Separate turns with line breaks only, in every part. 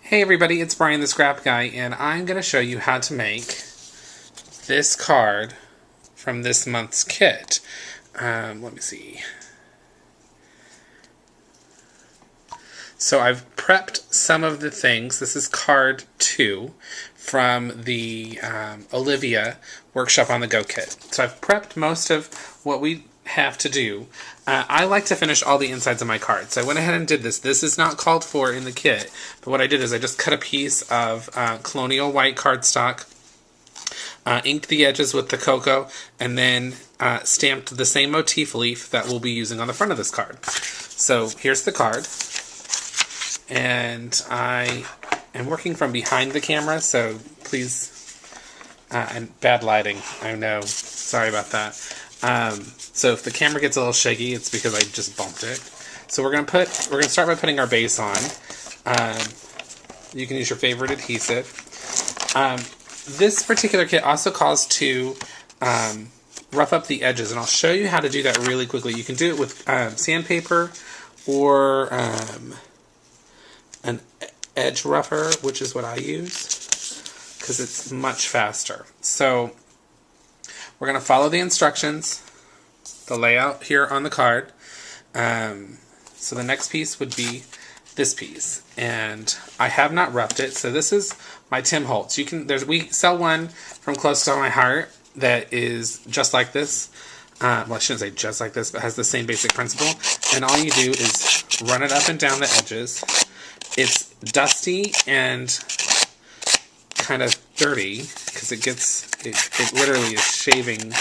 Hey everybody, it's Brian the Scrap Guy, and I'm going to show you how to make this card from this month's kit. Let me see. So I've prepped some of the things. This is card 2 from the Olivia Workshop on the Go kit. So I've prepped most of what we have to do. I like to finish all the insides of my cards. So I went ahead and did this. This is not called for in the kit, but what I did is I just cut a piece of colonial white cardstock, inked the edges with the cocoa, and then stamped the same motif leaf that we'll be using on the front of this card. So here's the card, and I am working from behind the camera, so please, and bad lighting, I know, sorry about that. So if the camera gets a little shaky, it's because I just bumped it. So we're gonna start by putting our base on. You can use your favorite adhesive. This particular kit also calls to rough up the edges, and I'll show you how to do that really quickly. You can do it with sandpaper or an edge rougher, which is what I use, because it's much faster. So we're going to follow the instructions, the layout here on the card. So the next piece would be this piece, and I have not roughed it. So this is my Tim Holtz. We sell one from Close to My Heart that is just like this. Well, I shouldn't say just like this, but has the same basic principle. And all you do is run it up and down the edges. It's dusty and kind of dirty because it literally is shaving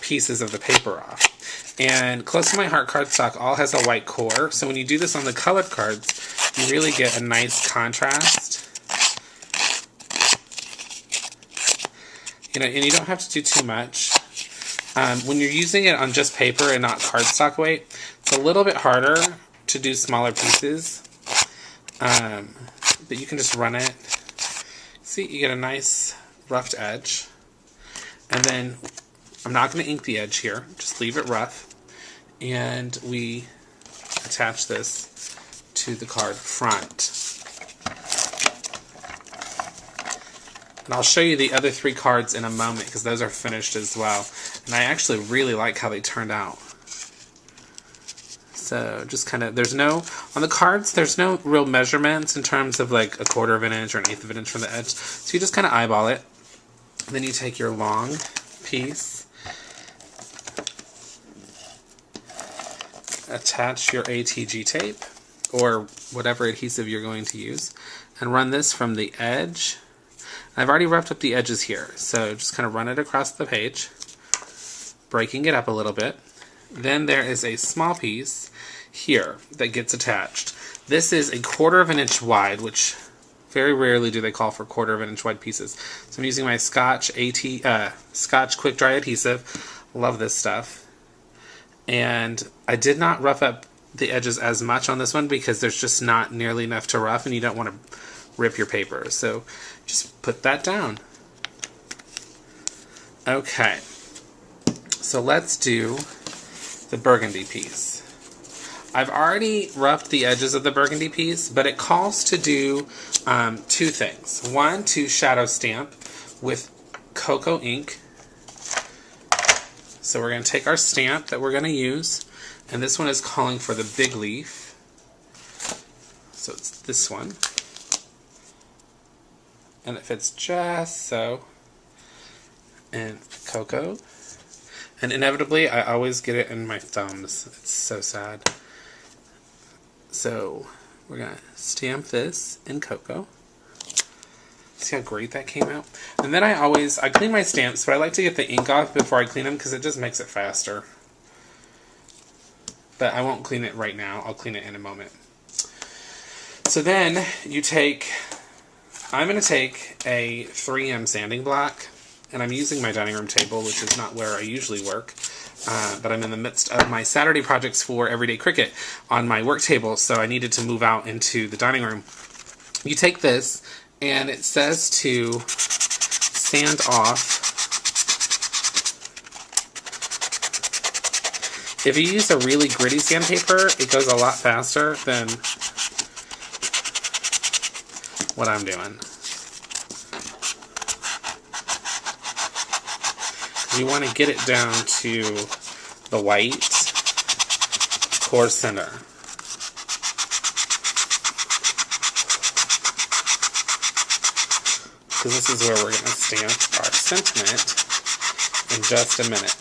pieces of the paper off. And Close to My Heart cardstock all has a white core, so when you do this on the colored cards, you really get a nice contrast. And you don't have to do too much. When you're using it on just paper and not cardstock weight, it's a little bit harder to do smaller pieces. But you can just run it. See, you get a nice roughed edge. And then I'm not going to ink the edge here, just leave it rough. And we attach this to the card front. And I'll show you the other 3 cards in a moment because those are finished as well. And I actually really like how they turned out. So just kind of, on the cards, there's no real measurements in terms of like 1/4 of an inch or 1/8 of an inch from the edge. So you just kind of eyeball it. Then you take your long piece, attach your ATG tape or whatever adhesive you're going to use, and run this from the edge. I've already roughed up the edges here, so just kind of run it across the page, breaking it up a little bit. Then there is a small piece here that gets attached. This is 1/4 of an inch wide, which very rarely do they call for 1/4 of an inch wide pieces. So I'm using my Scotch Quick Dry adhesive. Love this stuff. And I did not rough up the edges as much on this one because there's just not nearly enough to rough, and you don't want to rip your paper. So just put that down. Okay. So let's do the burgundy piece. I've already roughed the edges of the burgundy piece, but it calls to do 2 things. One, to shadow stamp with cocoa ink. So we're going to take our stamp that we're going to use, and this one is calling for the big leaf. So it's this one. And it fits just so. And cocoa. And inevitably, I always get it in my thumbs. It's so sad. So we're going to stamp this in cocoa. See how great that came out? And then I clean my stamps, but I like to get the ink off before I clean them because it just makes it faster. But I won't clean it right now. I'll clean it in a moment. So then I'm going to take a 3M sanding block, and I'm using my dining room table, which is not where I usually work. But I'm in the midst of my Saturday projects for Everyday Cricut on my work table, so I needed to move out into the dining room. You take this, and it says to sand off. If you use a really gritty sandpaper, it goes a lot faster than what I'm doing. You want to get it down to the white core center. Because this is where we're going to stamp our sentiment in just a minute.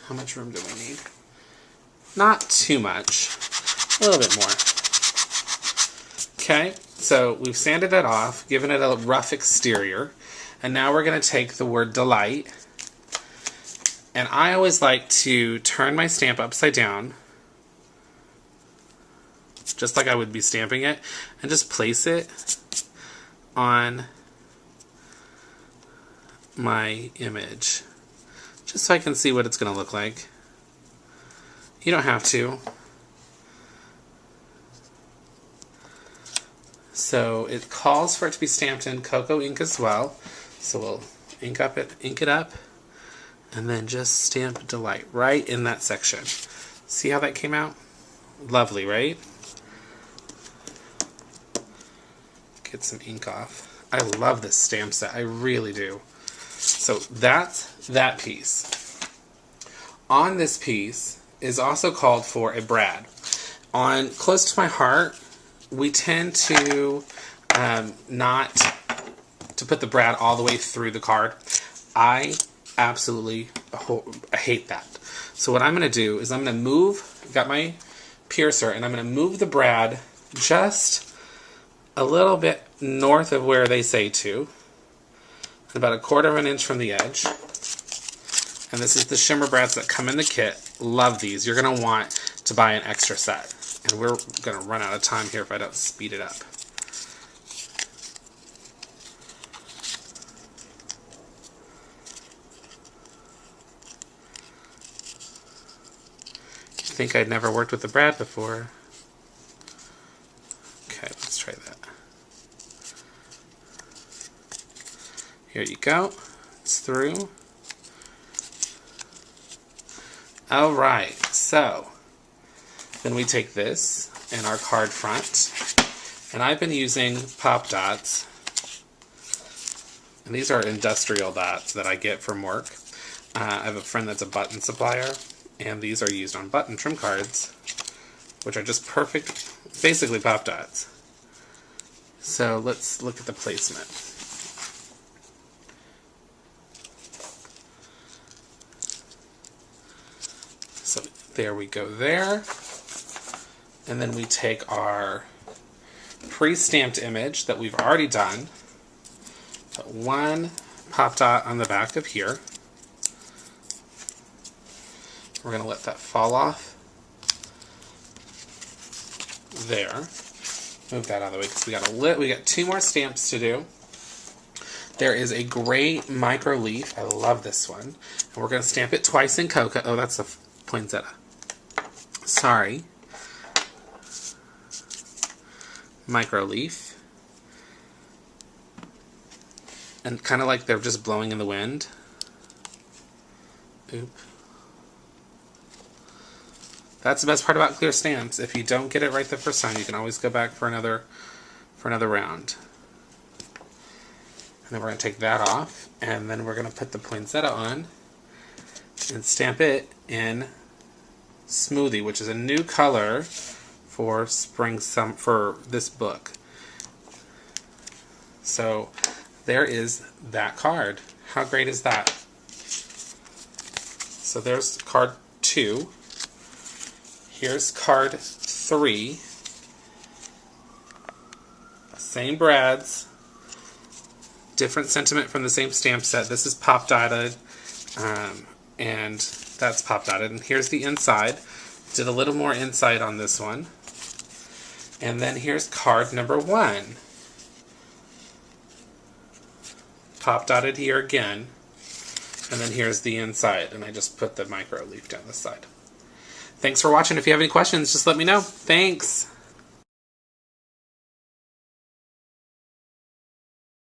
How much room do we need? Not too much. A little bit more. Okay, so we've sanded it off, given it a rough exterior, and now we're going to take the word delight, and I always like to turn my stamp upside down, just like I would be stamping it, and just place it on my image, just so I can see what it's going to look like. You don't have to. So it calls for it to be stamped in cocoa ink as well. So we'll ink it up, and then just stamp Delight right in that section. See how that came out? Lovely, right? Get some ink off. I love this stamp set. I really do. So that's that piece. On this piece is also called for a brad. On close to my heart, we tend to not to put the brad all the way through the card. I absolutely hate that. So what I'm going to do is I'm going to move, got my piercer, and I'm going to move the brad just a little bit north of where they say to, about 1/4 of an inch from the edge. And this is the shimmer brads that come in the kit. Love these. You're going to want to buy an extra set. And we're going to run out of time here if I don't speed it up. You think I'd never worked with the brad before? Okay, let's try that. Here you go. It's through. Alright, so then we take this and our card front, and I've been using pop dots, and these are industrial dots that I get from work. I have a friend that's a button supplier, and these are used on button trim cards, which are just perfect, basically pop dots. So let's look at the placement. So there we go there. And then we take our pre-stamped image that we've already done, put one pop dot on the back of here. We're going to let that fall off there. Move that out of the way because we got 2 more stamps to do. There is a gray micro leaf. I love this one. And we're going to stamp it twice in cocoa. Oh, that's a poinsettia. Sorry. Micro leaf, and kind of like they're just blowing in the wind. Oop. That's the best part about clear stamps. If you don't get it right the first time, you can always go back for another round. And then we're going to take that off, and then we're going to put the poinsettia on and stamp it in Smoothie, which is a new color for for this book. So there is that card. How great is that? So there's card 2. Here's card 3. Same brads, different sentiment from the same stamp set. This is pop dotted, and that's pop dotted. And here's the inside. Did a little more inside on this one. And then here's card number 1. Pop dotted here again. And then here's the inside. And I just put the micro leaf down the side. Thanks for watching. If you have any questions, just let me know. Thanks.